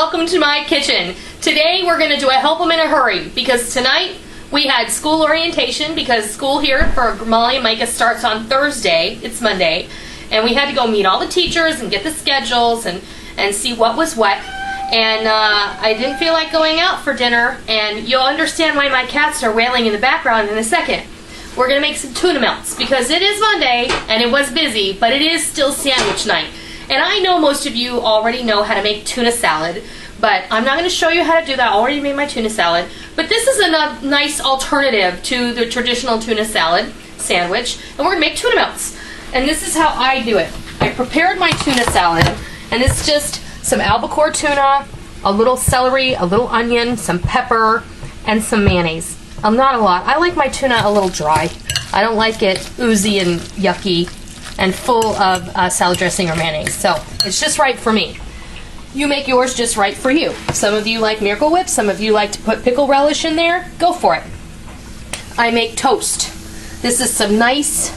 welcome to my kitchen. Today we're going to do a help them in a hurry because tonight we had school orientation because school here for Molly and Micah starts on Thursday. It's Monday. And we had to go meet all the teachers and get the schedules and see what was what. And I didn't feel like going out for dinner, and you'll understand why my cats are wailing in the background in a second. We're going to make some tuna melts because it is Monday and it was busy, but it is still sandwich night. And I know most of you already know how to make tuna salad, but I'm not going to show you how to do that. I already made my tuna salad. But this is a nice alternative to the traditional tuna salad sandwich, and we're going to make tuna melts. And this is how I do it. I prepared my tuna salad, and it's just some albacore tuna, a little celery, a little onion, some pepper, and some mayonnaise. Not a lot. I like my tuna a little dry. I don't like it oozy and yucky and full of salad dressing or mayonnaise. So it's just right for me. You make yours just right for you. Some of you like Miracle Whip. Some of you like to put pickle relish in there. Go for it. I make toast. This is some nice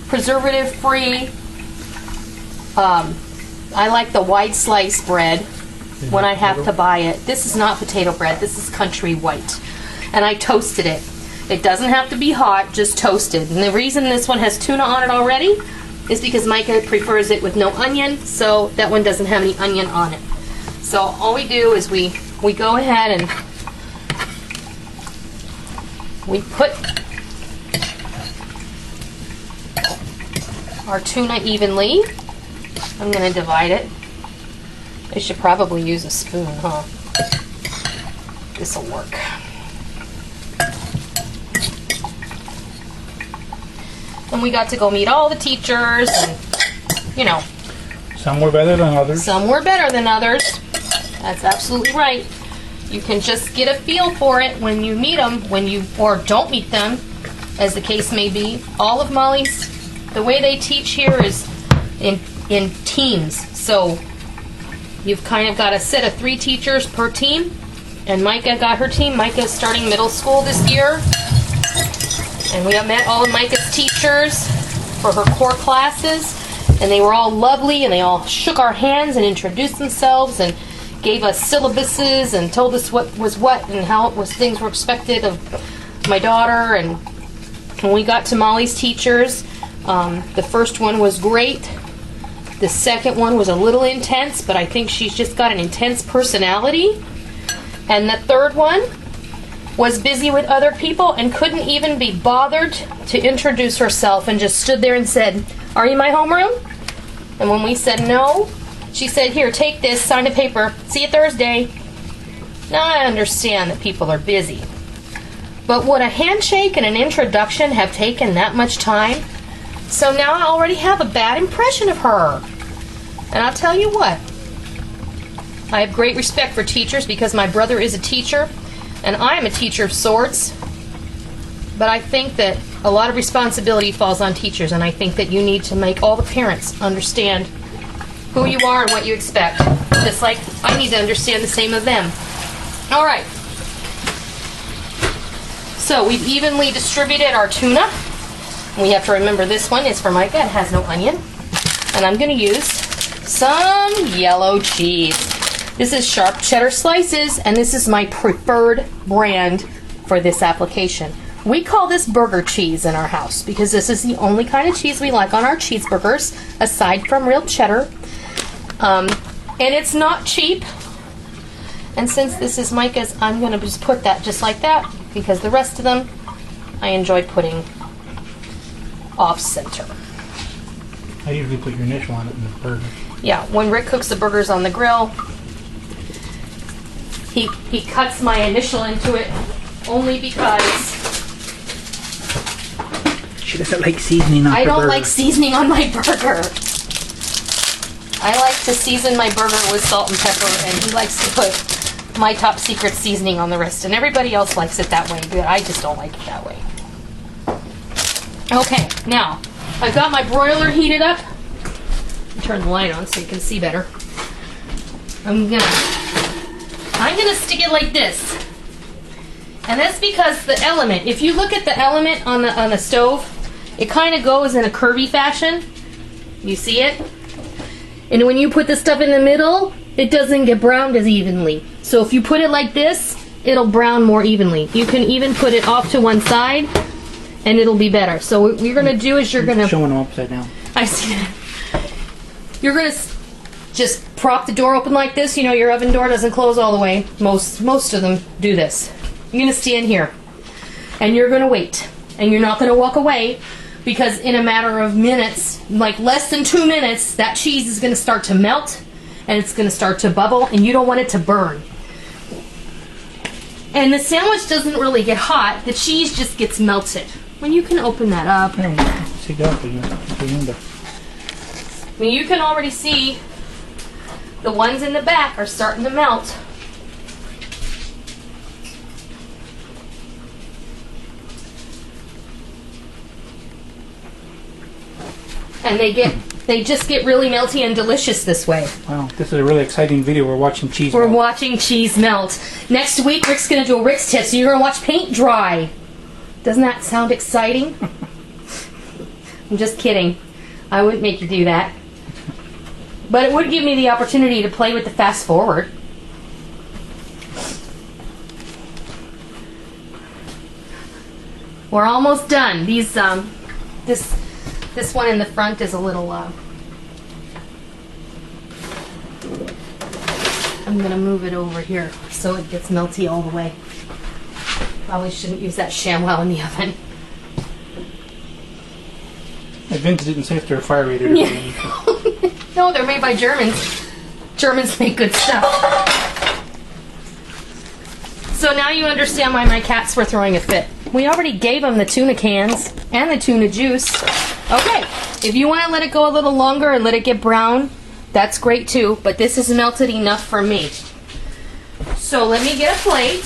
preservative-free. I like the white slice bread when I have to buy it. This is not potato bread. This is country white. And I toasted it. It doesn't have to be hot, just toasted. And the reason this one has tuna on it already is because Micah prefers it with no onion, so that one doesn't have any onion on it. So all we do is we go ahead and we put our tuna evenly. I'm going to divide it. I should probably use a spoon, huh? This will work. And we got to go meet all the teachers, and, you know. Some were better than others. Some were better than others. That's absolutely right. You can just get a feel for it when you meet them, or don't meet them, as the case may be. All of Molly's, the way they teach here is in teams. So you've kind of got a set of 3 teachers per team, and Micah got her team. Micah's starting middle school this year, and we have met all of Micah's teachers for her core classes, and they were all lovely, and they all shook our hands and introduced themselves and gave us syllabuses and told us what was what and how it was things were expected of my daughter. And when we got to Molly's teachers, the first one was great. The second one was a little intense, but I think she's just got an intense personality. And the third one was busy with other people and couldn't even be bothered to introduce herself and just stood there and said, "Are you my homeroom?" And when we said no, she said, "Here, take this, sign a paper. See you Thursday." Now I understand that people are busy. But would a handshake and an introduction have taken that much time? So now I already have a bad impression of her. And I'll tell you what, I have great respect for teachers because my brother is a teacher and I am a teacher of sorts. But I think that a lot of responsibility falls on teachers, and I think that you need to make all the parents understand who you are and what you expect. Just like I need to understand the same of them. All right. So we've evenly distributed our tuna. We have to remember this one is for Micah. It has no onion. And I'm going to use some yellow cheese. This is Sharp Cheddar slices, and this is my preferred brand for this application. We call this burger cheese in our house because this is the only kind of cheese we like on our cheeseburgers, aside from real cheddar. And it's not cheap. And since this is Micah's, I'm going to just put that just like that because the rest of them I enjoy putting off-center. I usually put your initial on it in the burger. Yeah, when Rick cooks the burgers on the grill, he cuts my initial into it only because She doesn't like seasoning on her I don't burger. like seasoning on my burger. I like to season my burger with salt and pepper, and he likes to put my top secret seasoning on the rest, and everybody else likes it that way, but I just don't like it that way. Okay, now I've got my broiler heated up. Turn the light on so you can see better. I'm gonna stick it like this, and that's because the element. If you look at the element on the stove, it kind of goes in a curvy fashion. You see it? And when you put the stuff in the middle, it doesn't get browned as evenly. So if you put it like this, it'll brown more evenly. You can even put it off to one side and it'll be better. So what you're going to do is you're going to... Showing them upside down. I see that. You're going to just prop the door open like this. You know, your oven door doesn't close all the way. Most of them do this. You're going to stand here and you're going to wait. And you're not going to walk away, because in a matter of minutes, like less than 2 minutes, that cheese is going to start to melt and it's going to start to bubble, and you don't want it to burn. And the sandwich doesn't really get hot. The cheese just gets melted. When you can open that up. I mean, you can already see the ones in the back are starting to melt. And they just get really melty and delicious this way. Wow, this is a really exciting video. We're watching cheese melt. We're watching cheese melt. Next week, Rick's going to do a Rick's tip, so you're going to watch paint dry. Doesn't that sound exciting? I'm just kidding. I wouldn't make you do that. But it would give me the opportunity to play with the fast forward. We're almost done. These, this one in the front is a little, I'm going to move it over here so it gets melty all the way. Probably shouldn't use that ShamWow in the oven. Vince didn't say if they're fire rated. Yeah. No, they're made by Germans. Germans make good stuff. So now you understand why my cats were throwing a fit. We already gave them the tuna cans and the tuna juice. Okay, if you want to let it go a little longer and let it get brown, that's great too, but this is melted enough for me. So let me get a plate.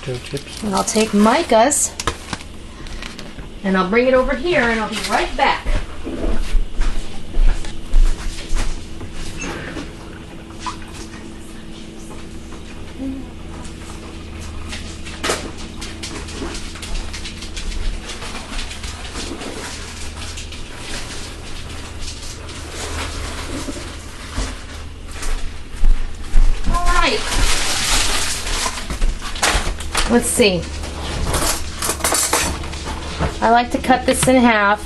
Chips. And I'll take Micah's and I'll bring it over here and I'll be right back. All right. Let's see. I like to cut this in half.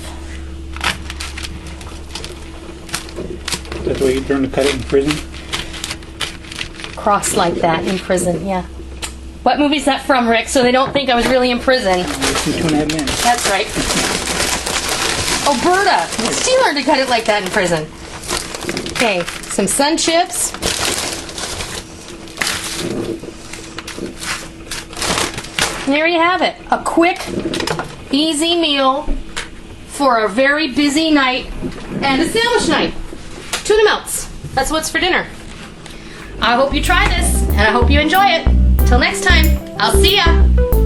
That's the way you learn to cut it in prison? Cross like that in prison, yeah. What movie's that from, Rick? So they don't think I was really in prison. 2.5 Men. That's right. Oh, Berta! She learned to cut it like that in prison. Okay, some sun chips. And there you have it. A quick, easy meal for a very busy night and a sandwich night. Tuna Melts. That's what's for dinner. I hope you try this, and I hope you enjoy it. Till next time, I'll see ya.